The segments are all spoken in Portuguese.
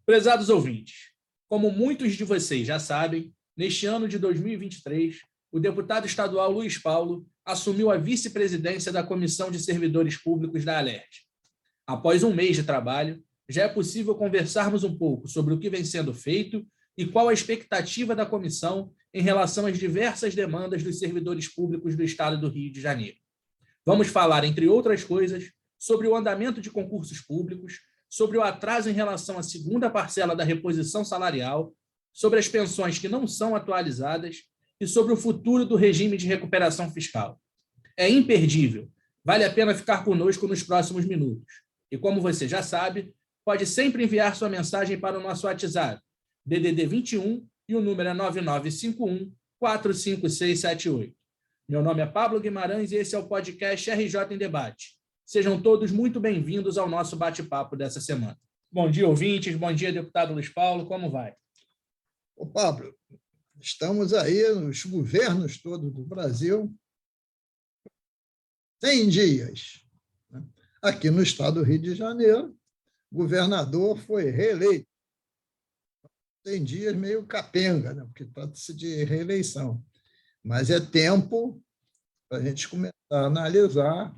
Prezados ouvintes, como muitos de vocês já sabem, neste ano de 2023, o deputado estadual Luiz Paulo assumiu a vice-presidência da Comissão de Servidores Públicos da Alerj. Após um mês de trabalho, já é possível conversarmos um pouco sobre o que vem sendo feito e qual a expectativa da comissão em relação às diversas demandas dos servidores públicos do Estado do Rio de Janeiro. Vamos falar, entre outras coisas, sobre o andamento de concursos públicos, sobre o atraso em relação à segunda parcela da reposição salarial, sobre as pensões que não são atualizadas e sobre o futuro do regime de recuperação fiscal. É imperdível. Vale a pena ficar conosco nos próximos minutos. E como você já sabe, pode sempre enviar sua mensagem para o nosso WhatsApp, DDD 21, e o número é 9951-45678. Meu nome é Pablo Guimarães e esse é o podcast RJ em Debate. Sejam todos muito bem-vindos ao nosso bate-papo dessa semana. Bom dia, ouvintes. Bom dia, deputado Luiz Paulo. Como vai? Ô, Pablo, estamos aí nos governos todos do Brasil, 100 dias. Aqui no estado do Rio de Janeiro, o governador foi reeleito. 100 dias meio capenga, né? Porque trata-se de reeleição. Mas é tempo para a gente começar a analisar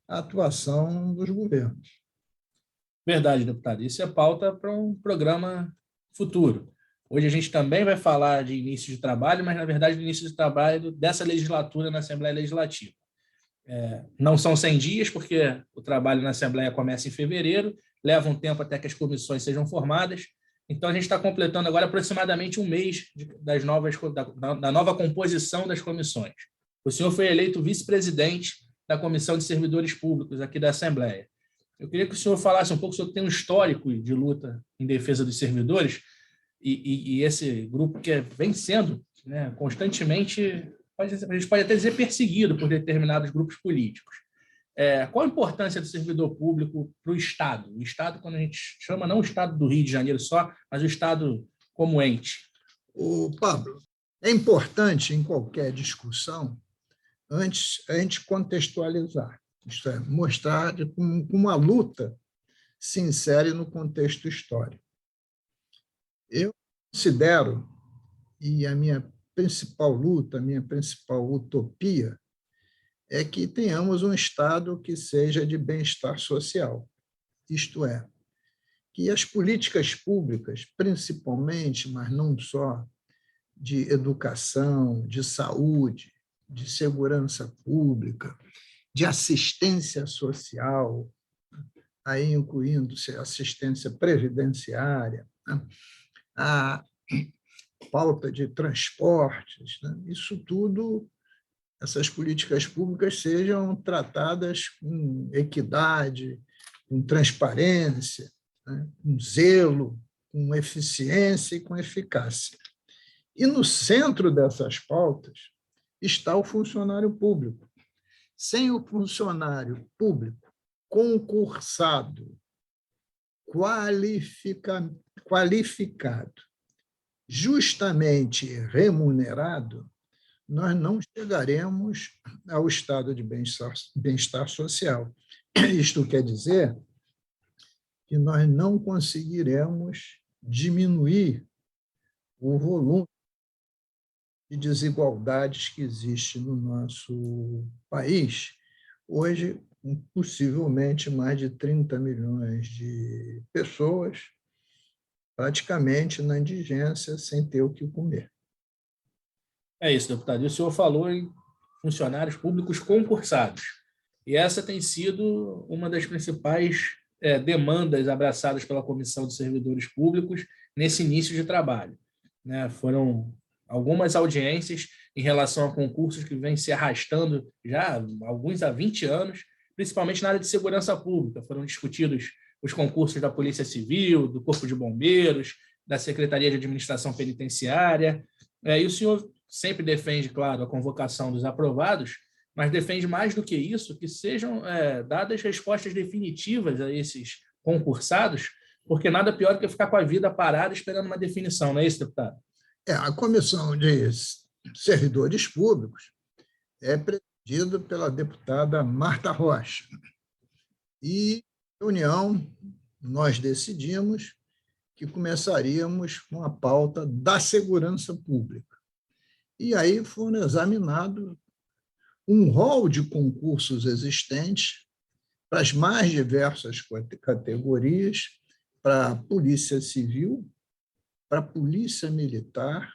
a atuação dos governos. Verdade, deputado. Isso é pauta para um programa futuro. Hoje a gente também vai falar de início de trabalho, mas, na verdade, do início de trabalho dessa legislatura na Assembleia Legislativa. Não são 100 dias, porque o trabalho na Assembleia começa em fevereiro, leva um tempo até que as comissões sejam formadas. Então, a gente está completando agora aproximadamente um mês da nova composição das comissões. O senhor foi eleito vice-presidente da Comissão de Servidores Públicos aqui da Assembleia. Eu queria que o senhor falasse um pouco sobre o que tem um histórico de luta em defesa dos servidores e esse grupo que vem sendo, né, constantemente, a gente pode até dizer, perseguido por determinados grupos políticos. Qual a importância do servidor público para o Estado? O Estado, quando a gente chama, não o Estado do Rio de Janeiro só, mas o Estado como ente. Pablo, é importante em qualquer discussão, antes a gente contextualizar, isto é, mostrar como a luta se insere no contexto histórico. Eu considero, e a minha principal luta, a minha principal utopia, é que tenhamos um Estado que seja de bem-estar social. Isto é, que as políticas públicas, principalmente, mas não só, de educação, de saúde, de segurança pública, de assistência social, aí incluindo-se assistência previdenciária, a pauta de transportes, isso tudo, essas políticas públicas sejam tratadas com equidade, com transparência, com zelo, com eficiência e com eficácia. E no centro dessas pautas está o funcionário público. Sem o funcionário público concursado, qualificado, justamente remunerado, nós não chegaremos ao estado de bem-estar social. Isto quer dizer que nós não conseguiremos diminuir o volume de desigualdades que existe no nosso país. Hoje, possivelmente, mais de 30 milhões de pessoas praticamente na indigência, sem ter o que comer. É isso, deputado. E o senhor falou em funcionários públicos concursados. E essa tem sido uma das principais demandas abraçadas pela Comissão de Servidores Públicos nesse início de trabalho. Foram algumas audiências em relação a concursos que vêm se arrastando já, alguns há 20 anos, principalmente na área de segurança pública. Foram discutidos os concursos da Polícia Civil, do Corpo de Bombeiros, da Secretaria de Administração Penitenciária. E o senhor sempre defende, claro, a convocação dos aprovados, mas defende mais do que isso, que sejam dadas respostas definitivas a esses concursados, porque nada pior do que ficar com a vida parada esperando uma definição, não é isso, deputado? A Comissão de Servidores Públicos é presidida pela deputada Marta Rocha. E, reunião, nós decidimos que começaríamos com a pauta da segurança pública. E aí foram examinados um rol de concursos existentes para as mais diversas categorias, para a Polícia Civil, para a Polícia Militar,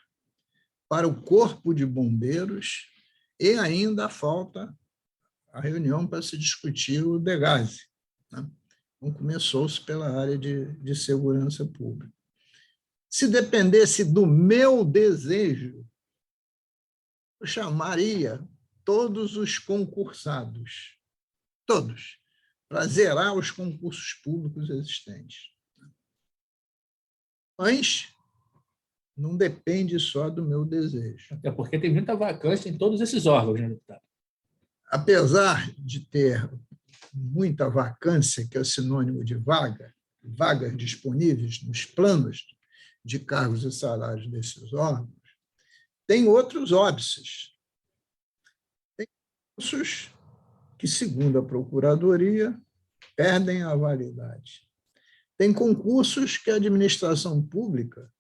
para o Corpo de Bombeiros, e ainda falta a reunião para se discutir o DEGASE. Né? Então, começou-se pela área de segurança pública. Se dependesse do meu desejo, eu chamaria todos os concursados, todos, para zerar os concursos públicos existentes. Mas não depende só do meu desejo. Até porque tem muita vacância em todos esses órgãos, né, deputado? Apesar de ter muita vacância, que é sinônimo de vagas disponíveis nos planos de cargos e salários desses órgãos, tem outros óbices. Tem concursos que, segundo a Procuradoria, perdem a validade. Tem concursos que a administração pública,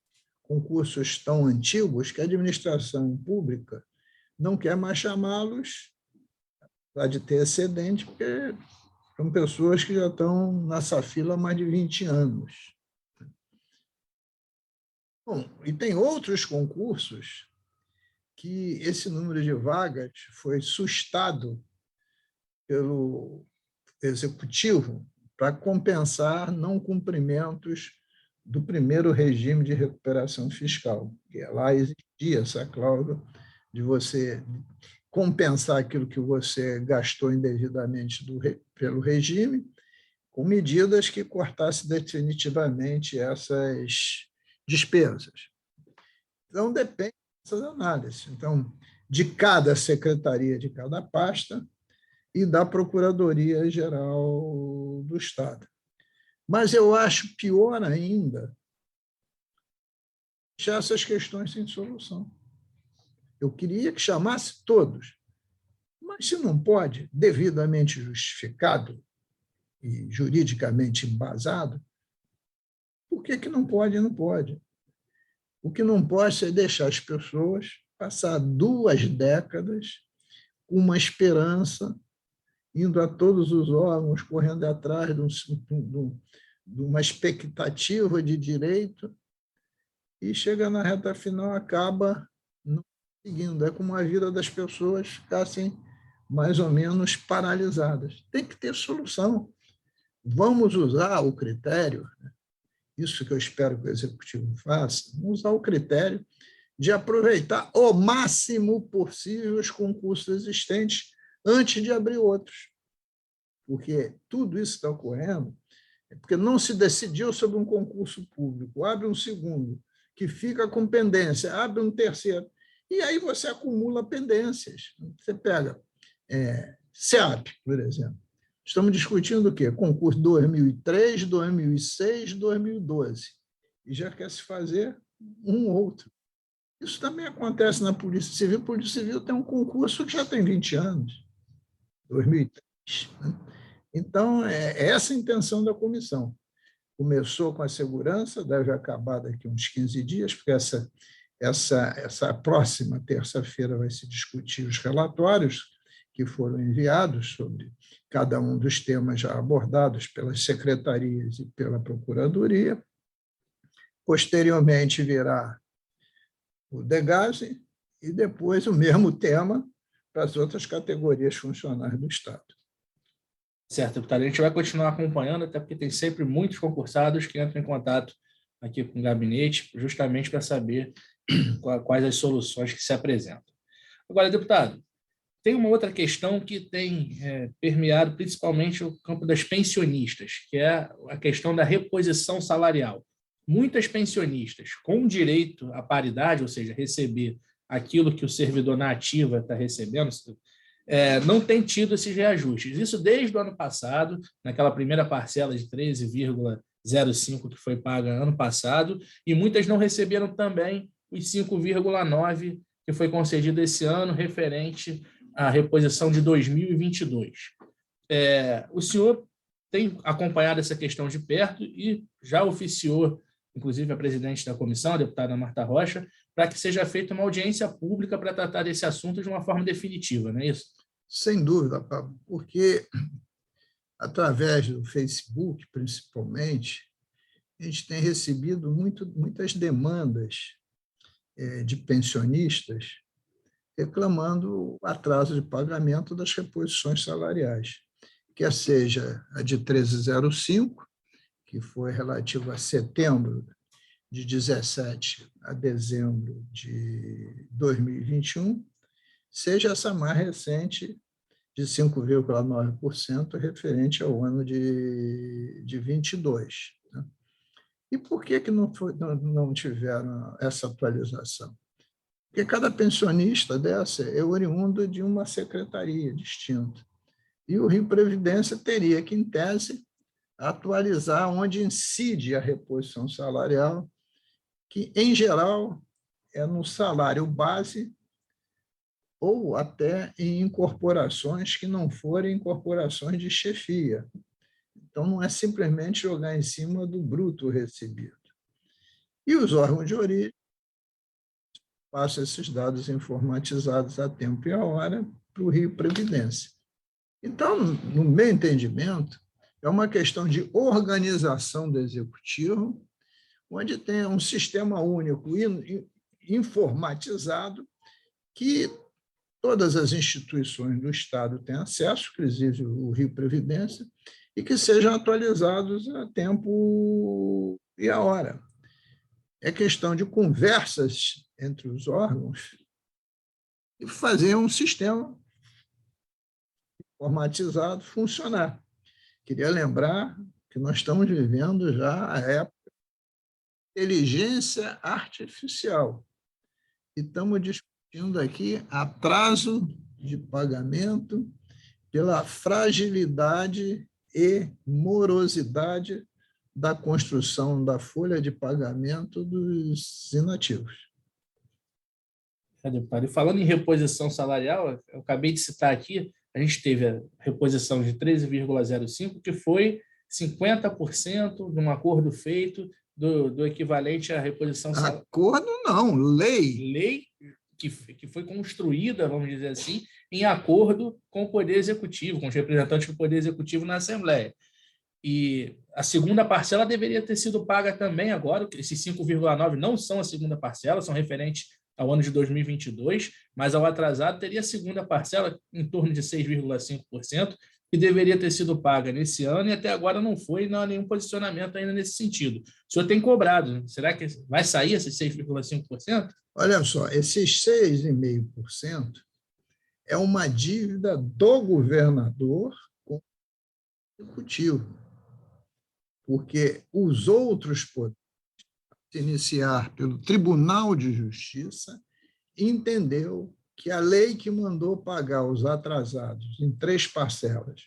concursos tão antigos, que a administração pública não quer mais chamá-los para de ter excedente, porque são pessoas que já estão nessa fila há mais de 20 anos. Bom, e tem outros concursos que esse número de vagas foi sustado pelo executivo para compensar não cumprimentos do primeiro regime de recuperação fiscal, que lá existia essa cláusula de você compensar aquilo que você gastou indevidamente pelo regime, com medidas que cortassem definitivamente essas despesas. Então, depende dessas análises. Então, de cada secretaria, de cada pasta, e da Procuradoria-Geral do Estado. Mas eu acho pior ainda deixar essas questões sem solução. Eu queria que chamasse todos, mas se não pode, devidamente justificado e juridicamente embasado, por que não pode? Não pode. O que não pode é deixar as pessoas passar 2 décadas com uma esperança, indo a todos os órgãos, correndo atrás de uma expectativa de direito, e chega na reta final, acaba não seguindo. É como a vida das pessoas ficassem mais ou menos paralisadas. Tem que ter solução. Vamos usar o critério, isso que eu espero que o Executivo faça, vamos usar o critério de aproveitar o máximo possível os concursos existentes antes de abrir outros. Porque tudo isso está ocorrendo porque não se decidiu sobre um concurso público. Abre um segundo, que fica com pendência, abre um terceiro, e aí você acumula pendências. Você pega SEAP, por exemplo. Estamos discutindo o quê? Concurso 2003, 2006, 2012. E já quer se fazer um outro. Isso também acontece na Polícia Civil. A Polícia Civil tem um concurso que já tem 20 anos, 2003. Né? Então, é essa a intenção da comissão. Começou com a segurança, deve acabar daqui a uns 15 dias, porque essa próxima terça-feira vai se discutir os relatórios que foram enviados sobre cada um dos temas já abordados pelas secretarias e pela Procuradoria. Posteriormente virá o DEGASE e depois o mesmo tema para as outras categorias funcionais do Estado. Certo, deputado. A gente vai continuar acompanhando, até porque tem sempre muitos concursados que entram em contato aqui com o gabinete, justamente para saber quais as soluções que se apresentam. Agora, deputado, tem uma outra questão que tem permeado principalmente o campo das pensionistas, que é a questão da reposição salarial. Muitas pensionistas com direito à paridade, ou seja, receber aquilo que o servidor na ativa está recebendo, não tem tido esses reajustes. Isso desde o ano passado, naquela primeira parcela de 13,05 que foi paga ano passado, e muitas não receberam também os 5,9 que foi concedido esse ano, referente à reposição de 2022. O senhor tem acompanhado essa questão de perto e já oficiou inclusive a presidente da comissão, a deputada Marta Rocha, para que seja feita uma audiência pública para tratar desse assunto de uma forma definitiva, não é isso? Sem dúvida, Pablo, porque através do Facebook, principalmente, a gente tem recebido muitas demandas de pensionistas reclamando o atraso de pagamento das reposições salariais, quer seja a de 1305, que foi relativa a setembro de 17 a dezembro de 2021, seja essa mais recente de 5,9% referente ao ano de 22. Né? E por que não tiveram essa atualização? Porque cada pensionista dessa é oriundo de uma secretaria distinta. E o Rio Previdência teria que, em tese, atualizar onde incide a reposição salarial, que, em geral, é no salário base ou até em incorporações que não forem incorporações de chefia. Então, não é simplesmente jogar em cima do bruto recebido. E os órgãos de origem passam esses dados informatizados a tempo e a hora para o Rio Previdência. Então, no meu entendimento, é uma questão de organização do executivo, onde tem um sistema único informatizado que todas as instituições do Estado têm acesso, inclusive o Rio Previdência, e que sejam atualizados a tempo e a hora. É questão de conversas entre os órgãos e fazer um sistema informatizado funcionar. Queria lembrar que nós estamos vivendo já a época de inteligência artificial e estamos discutindo aqui atraso de pagamento pela fragilidade e morosidade da construção da folha de pagamento dos inativos. Deputado, e falando em reposição salarial, eu acabei de citar aqui, a gente teve a reposição de 13,05, que foi 50% de um acordo feito do equivalente à reposição salarial. Acordo não, lei. Lei que foi construída, vamos dizer assim, em acordo com o Poder Executivo, com os representantes do Poder Executivo na Assembleia. E a segunda parcela deveria ter sido paga também agora, esses 5,9 não são a segunda parcela, são referentes ao ano de 2022, mas ao atrasado teria a segunda parcela em torno de 6,5%, que deveria ter sido paga nesse ano e até agora não foi, não há nenhum posicionamento ainda nesse sentido. O senhor tem cobrado, será que vai sair esses 6,5%? Olha só, esses 6,5% é uma dívida do governador com o executivo, porque os outros poderes, iniciar pelo Tribunal de Justiça, entendeu que a lei que mandou pagar os atrasados em 3 parcelas,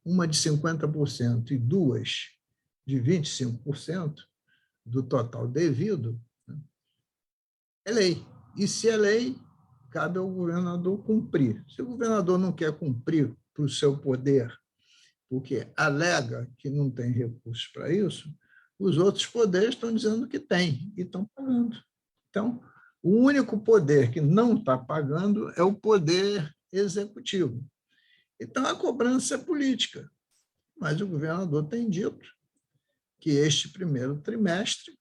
uma de 50% e 2 de 25% do total devido, é lei. E se é lei, cabe ao governador cumprir. Se o governador não quer cumprir para o seu poder, porque alega que não tem recursos para isso, os outros poderes estão dizendo que tem e estão pagando. Então, o único poder que não está pagando é o poder executivo. Então, a cobrança é política, mas o governador tem dito que este primeiro trimestre,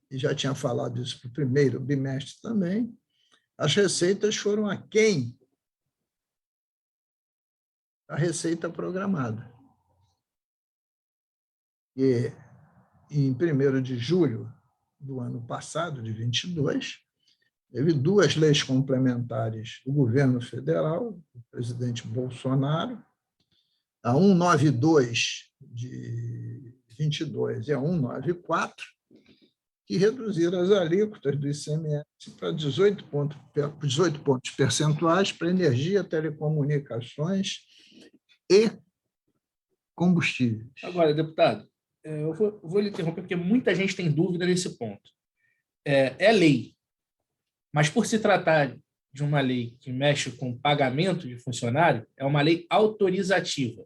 e já tinha falado isso para o primeiro bimestre também, as receitas foram aquém da receita programada. E em 1º de julho do ano passado, de 22, teve 2 leis complementares do governo federal, do presidente Bolsonaro, a 192 de 22 e a 194, que reduziram as alíquotas do ICMS para 18 pontos percentuais para energia, telecomunicações e combustíveis. Agora, deputado, eu vou lhe interromper porque muita gente tem dúvida nesse ponto. É lei, mas por se tratar de uma lei que mexe com pagamento de funcionário, é uma lei autorizativa.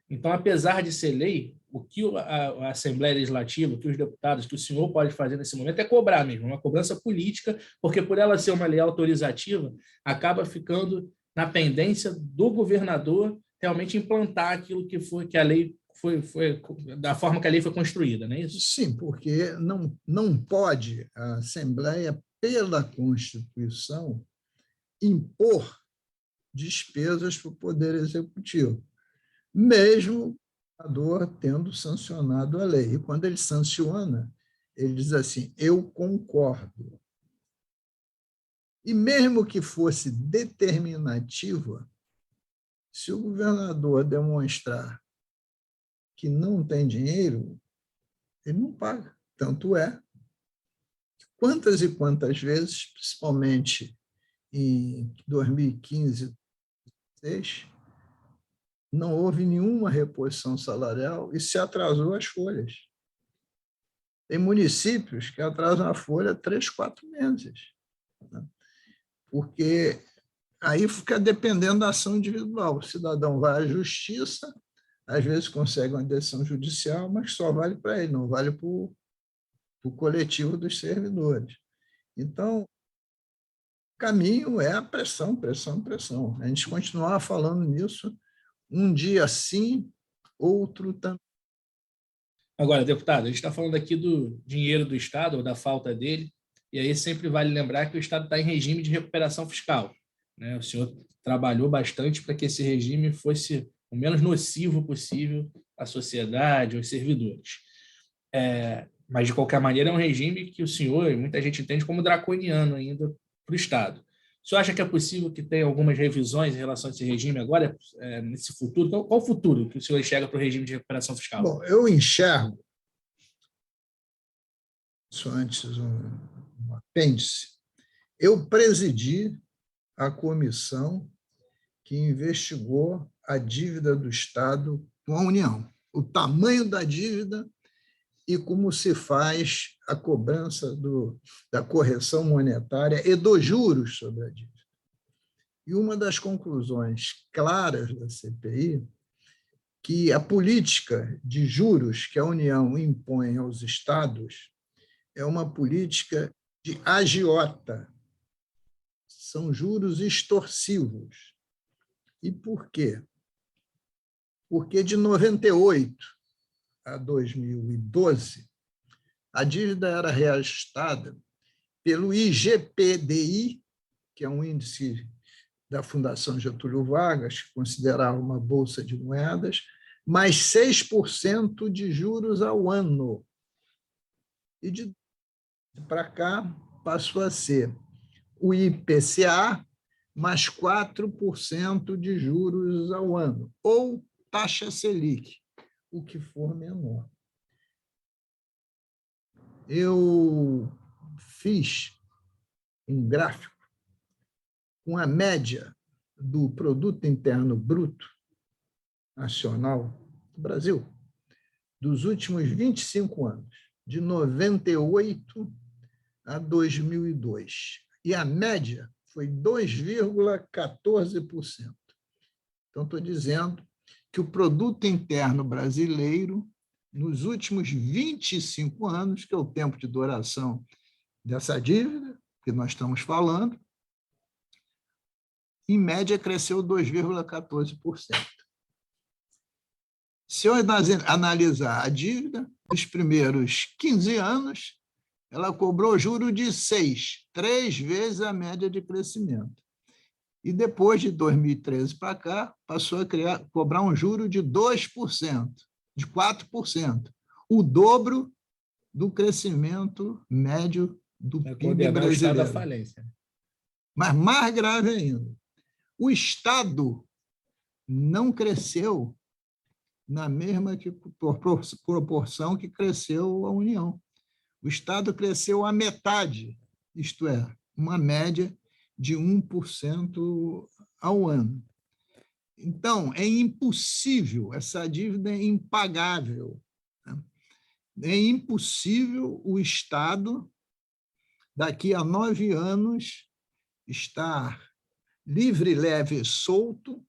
Então, apesar de ser lei, o que a Assembleia Legislativa, o que os deputados, que o senhor pode fazer nesse momento é cobrar mesmo, uma cobrança política, porque por ela ser uma lei autorizativa, acaba ficando na pendência do governador realmente implantar aquilo que a lei foi da forma que a lei foi construída, não é isso? Sim, porque não pode a Assembleia, pela Constituição, impor despesas para o Poder Executivo, mesmo o governador tendo sancionado a lei. E quando ele sanciona, ele diz assim: eu concordo. E mesmo que fosse determinativa, se o governador demonstrar que não tem dinheiro, ele não paga. Tanto é quantas e quantas vezes, principalmente em 2015, 2016, não houve nenhuma reposição salarial e se atrasou as folhas. Tem municípios que atrasam a folha 3, 4 meses, né? Porque aí fica dependendo da ação individual. O cidadão vai à justiça, às vezes consegue uma decisão judicial, mas só vale para ele, não vale para o coletivo dos servidores. Então, o caminho é a pressão, pressão, pressão. A gente continuar falando nisso, um dia sim, outro também. Agora, deputado, a gente está falando aqui do dinheiro do Estado, ou da falta dele, e aí sempre vale lembrar que o Estado está em regime de recuperação fiscal, né? O senhor trabalhou bastante para que esse regime fosse o menos nocivo possível à sociedade, aos servidores. Mas, de qualquer maneira, é um regime que o senhor e muita gente entende como draconiano ainda para o Estado. O senhor acha que é possível que tenha algumas revisões em relação a esse regime agora, nesse futuro? Qual o futuro que o senhor enxerga para o regime de recuperação fiscal? Bom, eu enxergo, isso antes um apêndice, eu presidi a comissão que investigou a dívida do Estado com a União, o tamanho da dívida e como se faz a cobrança da correção monetária e dos juros sobre a dívida. E uma das conclusões claras da CPI que a política de juros que a União impõe aos estados é uma política de agiota. São juros extorsivos. E por quê? Porque de 98 a 2012, a dívida era reajustada pelo IGPDI, que é um índice da Fundação Getúlio Vargas, que considerava uma bolsa de moedas, mais 6% de juros ao ano. E de para cá passou a ser o IPCA mais 4% de juros ao ano, ou taxa Selic, o que for menor. Eu fiz um gráfico com a média do Produto Interno Bruto Nacional do Brasil dos últimos 25 anos, de 98 a 2002. E a média foi 2,14%. Então, estou dizendo que o produto interno brasileiro, nos últimos 25 anos, que é o tempo de duração dessa dívida que nós estamos falando, em média cresceu 2,14%. Se eu analisar a dívida, nos primeiros 15 anos, ela cobrou juro de 6, 3 vezes a média de crescimento. E depois de 2013 para cá, passou a cobrar um juro de 2%, de 4%, o dobro do crescimento médio do PIB brasileiro. O Estado da falência. Mas mais grave ainda, o Estado não cresceu na mesma proporção que cresceu a União. O Estado cresceu a metade, isto é, uma média de 1% ao ano. Então, é impossível, essa dívida é impagável. É impossível o Estado, daqui a 9 anos, estar livre, leve, solto,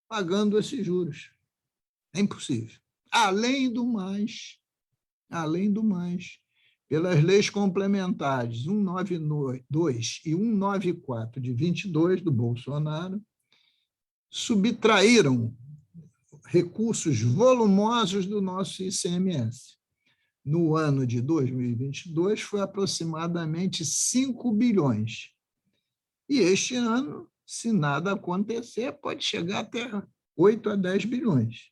pagando esses juros. É impossível. Além do mais, pelas leis complementares 192 e 194 de 22 do Bolsonaro, subtraíram recursos volumosos do nosso ICMS. No ano de 2022, foi aproximadamente 5 bilhões. E este ano, se nada acontecer, pode chegar até 8 a 10 bilhões.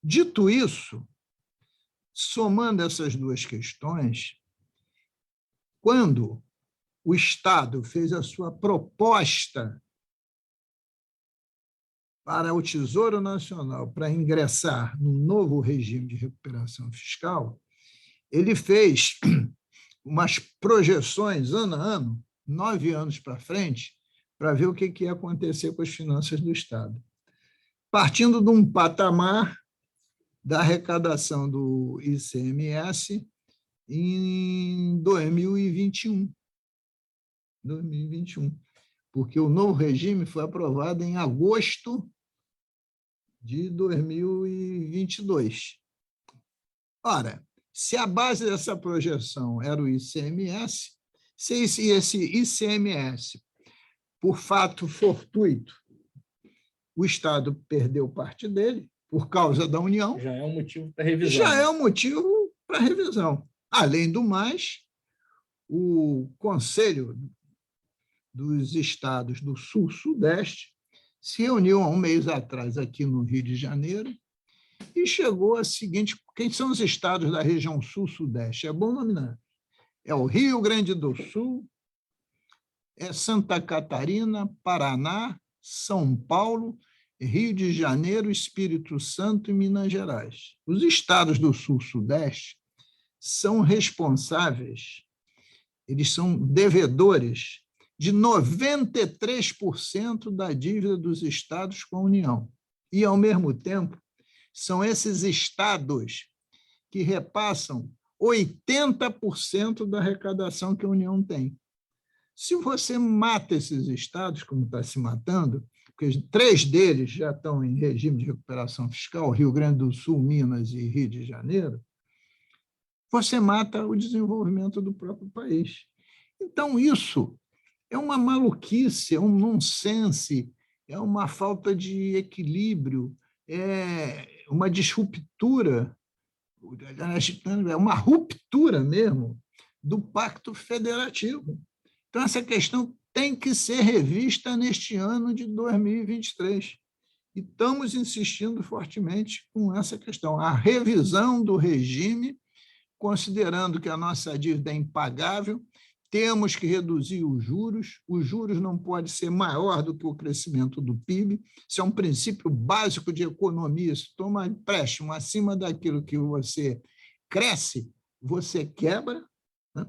Dito isso, somando essas duas questões, quando o Estado fez a sua proposta para o Tesouro Nacional para ingressar no novo regime de recuperação fiscal, ele fez umas projeções ano a ano, 9 anos para frente, para ver o que ia acontecer com as finanças do Estado. Partindo de um patamar da arrecadação do ICMS em 2021, porque o novo regime foi aprovado em agosto de 2022. Ora, se a base dessa projeção era o ICMS, se esse ICMS, por fato fortuito, o Estado perdeu parte dele, por causa da União, já é um motivo para revisão. Já é um motivo para revisão. Além do mais, o Conselho dos Estados do Sul-Sudeste se reuniu há um mês atrás aqui no Rio de Janeiro e chegou a seguinte: quem são os estados da região Sul-Sudeste? É bom nominar. É o Rio Grande do Sul, é Santa Catarina, Paraná, São Paulo, Rio de Janeiro, Espírito Santo e Minas Gerais. Os estados do Sul-Sudeste são responsáveis, eles são devedores de 93% da dívida dos estados com a União. E, ao mesmo tempo, são esses estados que repassam 80% da arrecadação que a União tem. Se você mata esses estados, como está se matando, porque 3 deles já estão em regime de recuperação fiscal, Rio Grande do Sul, Minas e Rio de Janeiro, você mata o desenvolvimento do próprio país. Então, isso é uma maluquice, é um nonsense, é uma falta de equilíbrio, é uma disruptura, é uma ruptura mesmo do pacto federativo. Então, essa questão tem que ser revista neste ano de 2023. E estamos insistindo fortemente com essa questão, a revisão do regime, considerando que a nossa dívida é impagável, temos que reduzir os juros não pode ser maior do que o crescimento do PIB, isso é um princípio básico de economia, se toma empréstimo acima daquilo que você cresce, você quebra, né?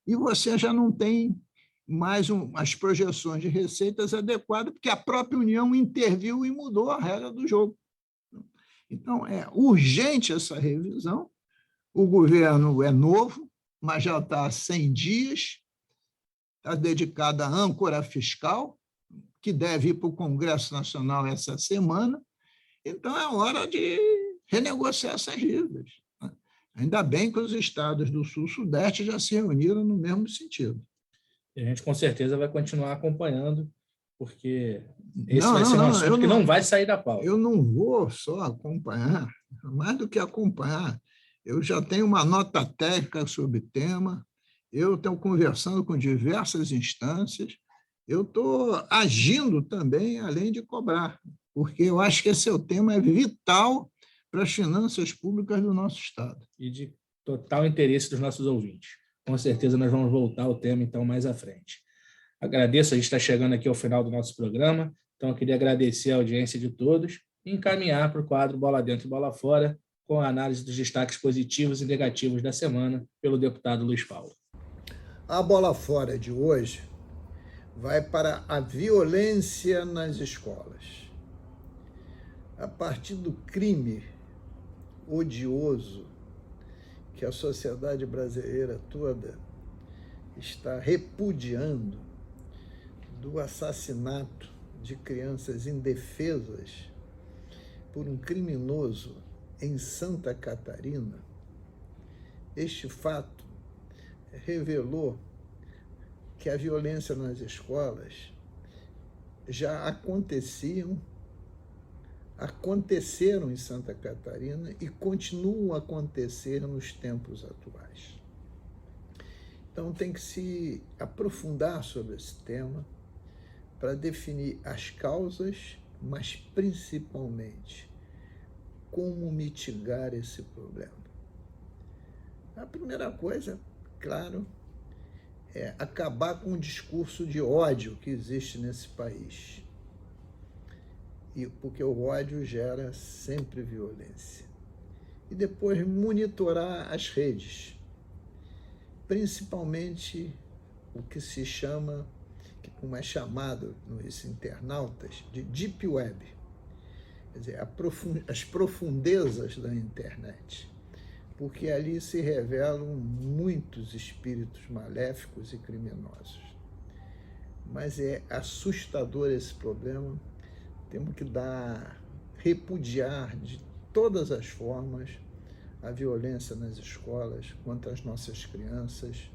E você já não tem mais as projeções de receitas adequadas, porque a própria União interviu e mudou a regra do jogo. Então, é urgente essa revisão, o governo é novo, mas já está há 100 dias, está dedicado à âncora fiscal, que deve ir para o Congresso Nacional essa semana, então é hora de renegociar essas dívidas. Ainda bem que os estados do Sul-Sudeste já se reuniram no mesmo sentido. E a gente, com certeza, vai continuar acompanhando, porque esse vai ser um assunto que não vai sair da pauta. Eu não vou só acompanhar, mais do que acompanhar, eu já tenho uma nota técnica sobre o tema, eu estou conversando com diversas instâncias, eu estou agindo também, além de cobrar, porque eu acho que esse tema é vital para as finanças públicas do nosso Estado. E de total interesse dos nossos ouvintes. Com certeza nós vamos voltar ao tema, então, mais à frente. Agradeço, a gente está chegando aqui ao final do nosso programa, então eu queria agradecer a audiência de todos e encaminhar para o quadro Bola Dentro e Bola Fora, com a análise dos destaques positivos e negativos da semana pelo deputado Luiz Paulo. A bola fora de hoje vai para a violência nas escolas. A partir do crime odioso que a sociedade brasileira toda está repudiando, do assassinato de crianças indefesas, por um criminoso em Santa Catarina, este fato revelou que a violência nas escolas já aconteceram em Santa Catarina e continuam a acontecer nos tempos atuais. Então, tem que se aprofundar sobre esse tema para definir as causas, mas principalmente como mitigar esse problema. A primeira coisa, claro, é acabar com o discurso de ódio que existe nesse país. Porque o ódio gera sempre violência. E depois monitorar as redes, principalmente o que se chama, como é chamado nos internautas, de Deep Web, quer dizer, as profundezas da internet, porque ali se revelam muitos espíritos maléficos e criminosos. Mas é assustador esse problema, temos que repudiar de todas as formas a violência nas escolas contra as nossas crianças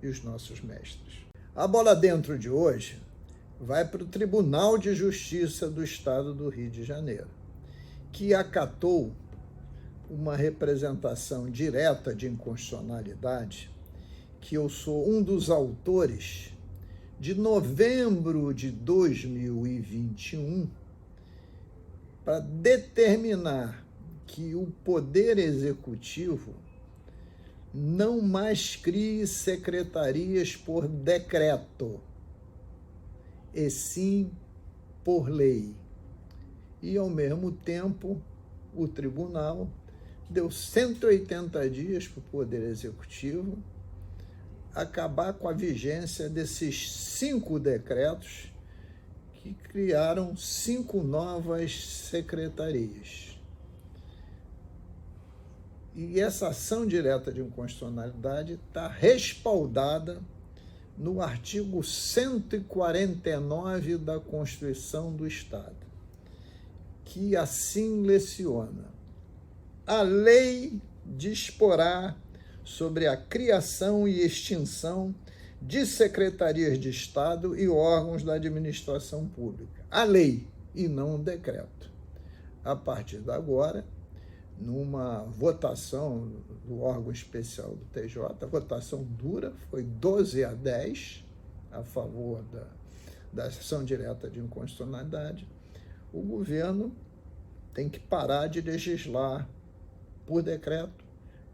e os nossos mestres. A bola dentro de hoje vai para o Tribunal de Justiça do Estado do Rio de Janeiro, que acatou uma representação direta de inconstitucionalidade, que eu sou um dos autores, de novembro de 2021, para determinar que o Poder Executivo não mais crie secretarias por decreto, e sim por lei. E, ao mesmo tempo, o tribunal deu 180 dias para o Poder Executivo acabar com a vigência desses 5 decretos que criaram 5 novas secretarias. E essa ação direta de inconstitucionalidade está respaldada no artigo 149 da Constituição do Estado, que assim leciona: a lei disporá sobre a criação e extinção de secretarias de Estado e órgãos da administração pública. A lei, e não o decreto. A partir de agora, numa votação do órgão especial do TJ, a votação dura, foi 12-10 a favor da ação direta de inconstitucionalidade, o governo tem que parar de legislar por decreto,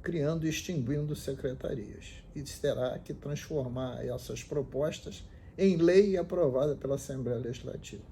criando e extinguindo secretarias. E terá que transformar essas propostas em lei aprovada pela Assembleia Legislativa.